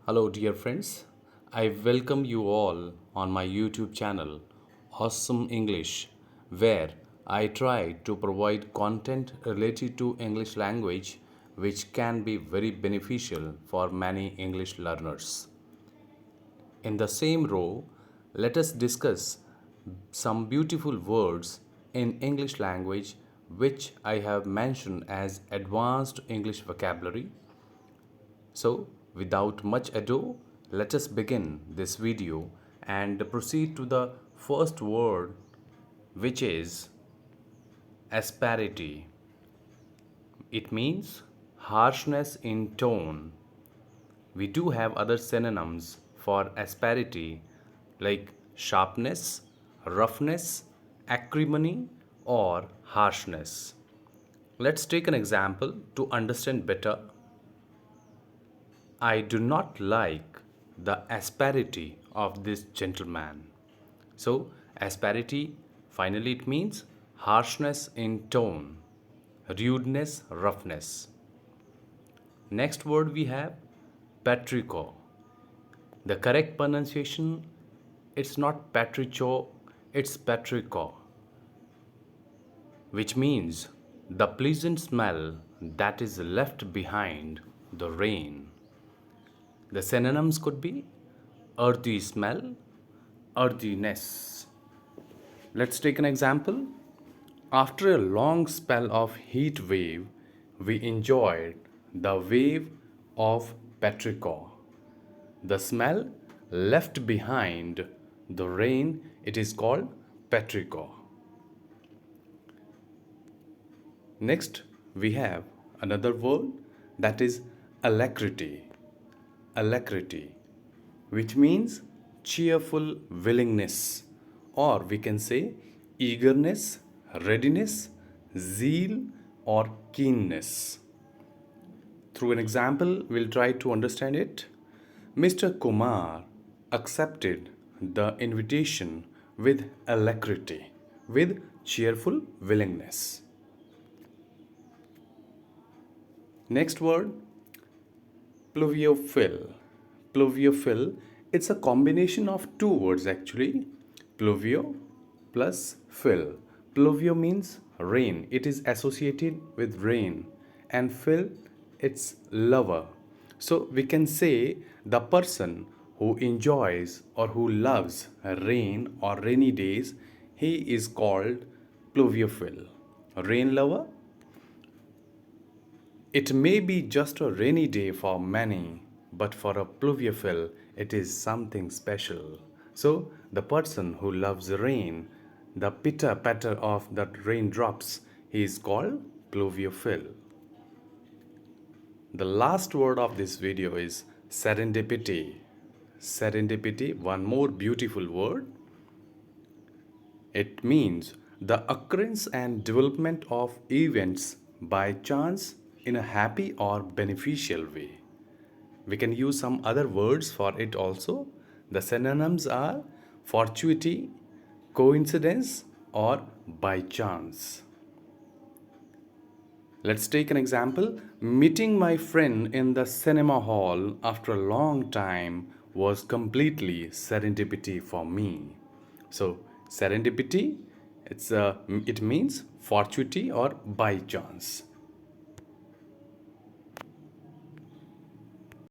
Hello, dear friends. I welcome you all on my YouTube channel, Awesome English, where I try to provide content related to English language which can be very beneficial for many English learners. In the same row, let us discuss some beautiful words in English language which I have mentioned as advanced English vocabulary. So, without much ado, let us begin this video and proceed to the first word, which is asperity. It means harshness in tone. We do have other synonyms for asperity like sharpness, roughness, acrimony, or harshness. Let's take an example to understand better. I do not like the asperity of this gentleman. So, asperity finally it means harshness in tone, rudeness, roughness. Next word we have patrico. The correct pronunciation it's not patricio, it's patrico, which means the pleasant smell that is left behind the rain. The synonyms could be earthy smell, earthiness. Let's take an example. After a long spell of heat wave, we enjoyed the wave of petrichor. The smell left behind the rain, it is called petrichor. Next, we have another word that is alacrity. Alacrity, which means cheerful willingness, or we can say eagerness, readiness, zeal, or keenness. Through an example, we'll try to understand it. Mr. Kumar accepted the invitation with alacrity, with cheerful willingness. Next word, pluviophil. Pluviophil, it's a combination of two words actually. Pluvio plus phil. Pluvio means rain. It is associated with rain. And phil, it's lover. So we can say the person who enjoys or who loves rain or rainy days, he is called pluviophil. Rain lover. It may be just a rainy day for many, but for a pluviophile, it is something special. So, the person who loves rain, the pitter patter of the raindrops, he is called pluviophile. The last word of this video is serendipity. Serendipity, one more beautiful word. It means the occurrence and development of events by chance in a happy or beneficial way. We can use some other words for it also. The synonyms are fortuity, coincidence, or by chance. Let's take an example. Meeting my friend in the cinema hall after a long time was completely serendipity for me. So, serendipity, it means fortuity or by chance.